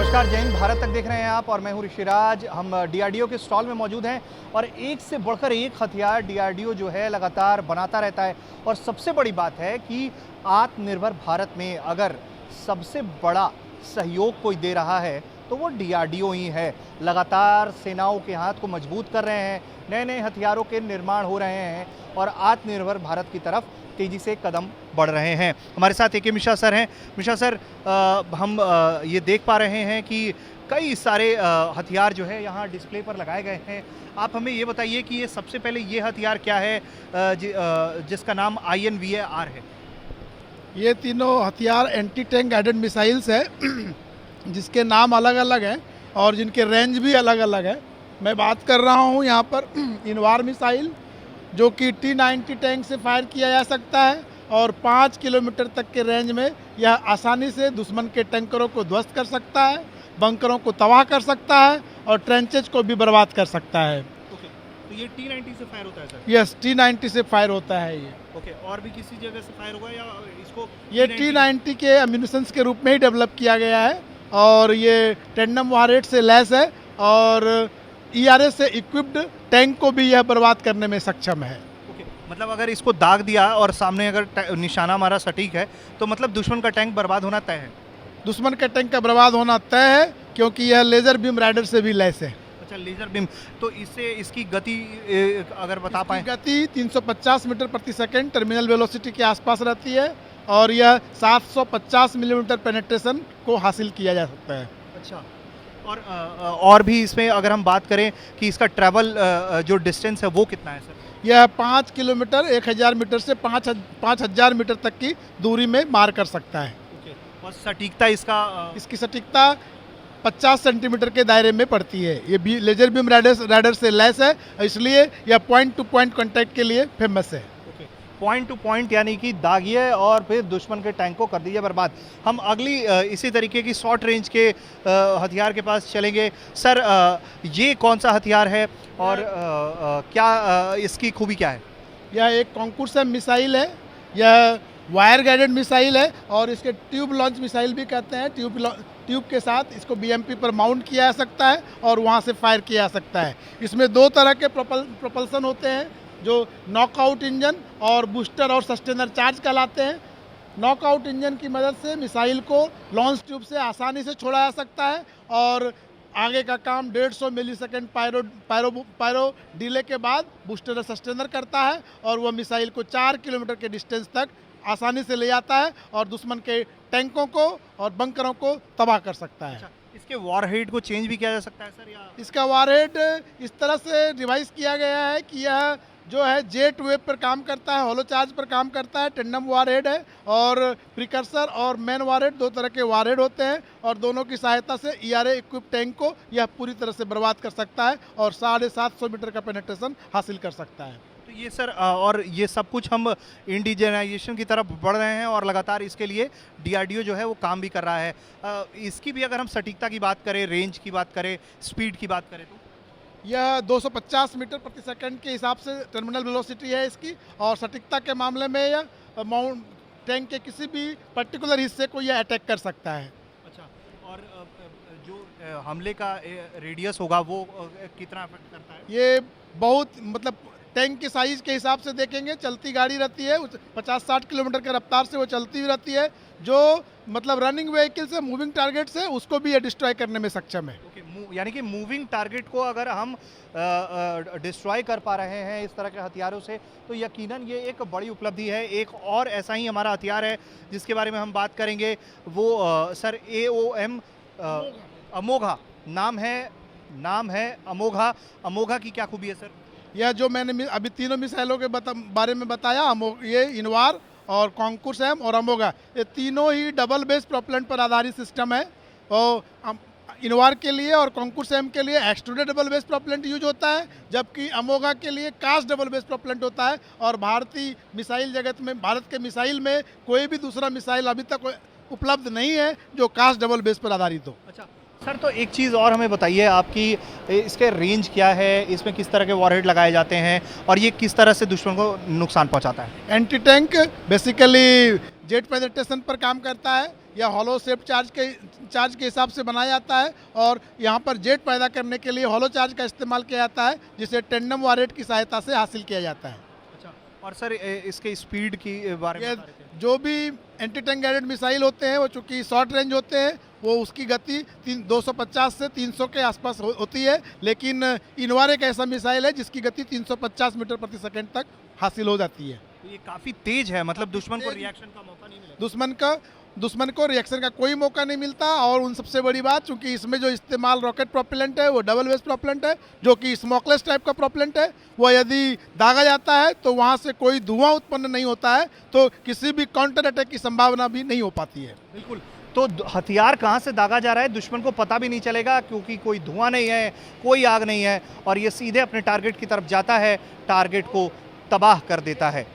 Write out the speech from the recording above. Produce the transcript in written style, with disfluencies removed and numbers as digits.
नमस्कार, जय हिंद। भारत तक देख रहे हैं आप और मैं हूं ऋषिराज। हम डीआरडीओ के स्टॉल में मौजूद हैं और एक से बढ़कर एक हथियार डीआरडीओ जो है लगातार बनाता रहता है। और सबसे बड़ी बात है कि आत्मनिर्भर भारत में अगर सबसे बड़ा सहयोग कोई दे रहा है तो वो डीआरडीओ ही है। लगातार सेनाओं के हाथ को मजबूत कर रहे हैं, नए नए हथियारों के निर्माण हो रहे हैं और आत्मनिर्भर भारत की तरफ तेजी से कदम बढ़ रहे हैं। हमारे साथ ए.के. मिश्रा सर हैं। मिश्रा सर, हम ये देख पा रहे हैं कि कई सारे हथियार जो है यहाँ डिस्प्ले पर लगाए गए हैं। आप हमें ये बताइए कि ये सबसे पहले ये हथियार क्या है जिसका नाम INVAR है? ये तीनों हथियार एंटी टैंक गाइडेड मिसाइल्स है जिसके नाम अलग अलग हैं और जिनके रेंज भी अलग अलग है। मैं बात कर रहा हूँ यहाँ पर इनवार मिसाइल, जो कि T-90 टैंक से फायर किया जा सकता है और 5 किलोमीटर तक के रेंज में यह आसानी से दुश्मन के टैंकरों को ध्वस्त कर सकता है, बंकरों को तबाह कर सकता है और ट्रेंचेज को भी बर्बाद कर सकता है। ओके, तो ये T-90 से फायर होता है सर? यस, T-90 से फायर होता है ये। ओके, और भी किसी जगह से फायर होगा या इसको ये T-90 के एम्यूनिशंस के रूप में ही डेवलप किया गया है और ये टेंडम वॉरहेड से लैस है और ERA से इक्विप्ड टैंक को भी यह बर्बाद करने में सक्षम है। ओके, मतलब अगर इसको दाग दिया और सामने अगर निशाना हमारा सटीक है तो मतलब दुश्मन का टैंक बर्बाद होना तय है? दुश्मन के टैंक का बर्बाद होना तय है क्योंकि यह लेजर बीम राइडर से भी लैस है। अच्छा, लेजर बीम। तो इससे इसकी गति अगर बता पाएं? गति 350 मीटर प्रति सेकंड टर्मिनल वेलोसिटी के आसपास रहती है और यह 750 मिलीमीटर पेनिट्रेशन को हासिल किया जा सकता है। अच्छा, और भी इसमें अगर हम बात करें कि इसका ट्रैवल जो डिस्टेंस है वो कितना है सर? यह 5 किलोमीटर 1000 मीटर से 5000 मीटर तक की दूरी में मार कर सकता है। ओके, और सटीकता इसकी सटीकता 50 सेंटीमीटर के दायरे में पड़ती है। ये लेजर बीम राइडर से लैस है, इसलिए यह पॉइंट टू पॉइंट कॉन्टैक्ट के लिए फेमस है। पॉइंट टू पॉइंट यानी कि दागिए और फिर दुश्मन के टैंक को कर दीजिए बर्बाद। हम अगली इसी तरीके की शॉर्ट रेंज के हथियार के पास चलेंगे। सर, ये कौन सा हथियार है और क्या इसकी खूबी क्या है? यह एक कॉन्कुर्सम मिसाइल है। यह वायर गाइडेड मिसाइल है और इसके ट्यूब लॉन्च मिसाइल भी कहते हैं। ट्यूब के साथ इसको BMP पर माउंट किया जा सकता है और वहाँ से फायर किया जा सकता है। इसमें 2 तरह के प्रोपल्सन होते हैं, जो नॉकआउट इंजन और बूस्टर और सस्टेनर चार्ज कहलाते हैं। नॉकआउट इंजन की मदद से मिसाइल को लॉन्च ट्यूब से आसानी से छोड़ा जा सकता है और आगे का काम 150 मिलीसेकंड पायरो डिले के बाद बूस्टर और सस्टेनर करता है और वह मिसाइल को 4 किलोमीटर के डिस्टेंस तक आसानी से ले जाता है और दुश्मन के टैंकों को और बंकरों को तबाह कर सकता है। अच्छा, इसके वॉरहेड को चेंज भी किया जा सकता है सर या? इसका वॉरहेड इस तरह से रिवाइज किया गया है कि यह जो है जेट वेव पर काम करता है, होलो चार्ज पर काम करता है। टेंडम वॉरहेड है और प्रिकर्सर और मेन वॉरहेड 2 तरह के वॉरहेड होते हैं और दोनों की सहायता से ERA इक्विप टैंक को यह पूरी तरह से बर्बाद कर सकता है और 750 मीटर का पेनिट्रेशन हासिल कर सकता है। तो ये सर, और ये सब कुछ हम इंडिजिनाइजेशन की तरफ बढ़ रहे हैं और लगातार इसके लिए DRDO जो है वो काम भी कर रहा है। इसकी भी अगर हम सटीकता की बात करें, रेंज की बात करें, स्पीड की बात करें तो यह 250 मीटर प्रति सेकंड के हिसाब से टर्मिनल वेलोसिटी है इसकी और सटीकता के मामले में यह माउंट टैंक के किसी भी पर्टिकुलर हिस्से को यह अटैक कर सकता है। अच्छा, और जो हमले का रेडियस होगा वो कितना अफेक्ट करता है? ये बहुत मतलब टैंक के साइज के हिसाब से देखेंगे, चलती गाड़ी रहती है 50-60 किलोमीटर के रफ्तार से वो चलती हुई रहती है, जो मतलब रनिंग व्हीकल से मूविंग टारगेट से उसको भी ये डिस्ट्रॉय करने में सक्षम है। ओके, यानी कि मूविंग टारगेट को अगर हम डिस्ट्रॉय कर पा रहे हैं इस तरह के हथियारों से तो यकीनन ये एक बड़ी उपलब्धि है। एक और ऐसा ही हमारा हथियार है जिसके बारे में हम बात करेंगे, वो सर AOM अमोघा नाम है अमोघा। अमोघा की क्या खूबी है सर? यह जो मैंने अभी तीनों मिसाइलों के बारे में बताया, ये इनवार और कॉन्कुर्सम और अमोघा, ये तीनों ही डबल बेस प्रोपेलेंट पर आधारित सिस्टम है। और इनवार के लिए और कॉन्कुर्सम के लिए extruded double base propellant use होता है, जबकि अमोघा के लिए कास्ट डबल बेस प्रोपेलेंट होता है। और भारतीय मिसाइल जगत में, भारत के मिसाइल में कोई भी दूसरा मिसाइल अभी तक उपलब्ध नहीं है जो कास्ट डबल बेस पर आधारित हो। अच्छा सर, तो एक चीज़ और हमें बताइए आपकी, इसके रेंज क्या है, इसमें किस तरह के वॉरहेड लगाए जाते हैं और ये किस तरह से दुश्मन को नुकसान पहुंचाता है? Anti tank basically jet penetration पर काम करता है। यह हॉलो शेप चार्ज के हिसाब से बनाया जाता है और यहाँ पर जेट पैदा करने के लिए हॉलो चार्ज का इस्तेमाल किया जाता है, जिसे टेंडम वॉरेट की सहायता से हासिल किया जाता है। अच्छा, और सर इसके स्पीड की बारे में ये बता रहे थे। जो भी एंटी टैंक गाइडेड मिसाइल होते हैं वो चूँकि शॉर्ट रेंज होते हैं, वो उसकी गति 250 से 300 के आसपास होती है, लेकिन इनवार एक ऐसा मिसाइल है जिसकी गति 350 मीटर प्रति सेकंड तक हासिल हो जाती है। तो ये काफी तेज है, मतलब दुश्मन को तेज। रिएक्शन का मौका नहीं मिलेगा। दुश्मन को रिएक्शन का कोई मौका नहीं मिलता। और उन सबसे बड़ी बात, चूंकि इसमें जो इस्तेमाल रॉकेट प्रोपेलेंट है वो डबल वेस्ट प्रोपेलेंट है, जो कि स्मोकलेस टाइप का प्रोपेलेंट है। वो यदि दागा जाता है तो वहाँ से कोई धुआं उत्पन्न नहीं होता है, तो किसी भी काउंटर अटैक की संभावना भी नहीं हो पाती है। बिल्कुल। तो हथियार कहाँ से दागा जा रहा है दुश्मन को पता भी नहीं चलेगा, क्योंकि कोई धुआं नहीं है, कोई आग नहीं है, और ये सीधे अपने टारगेट की तरफ जाता है, टारगेट को तबाह कर देता है।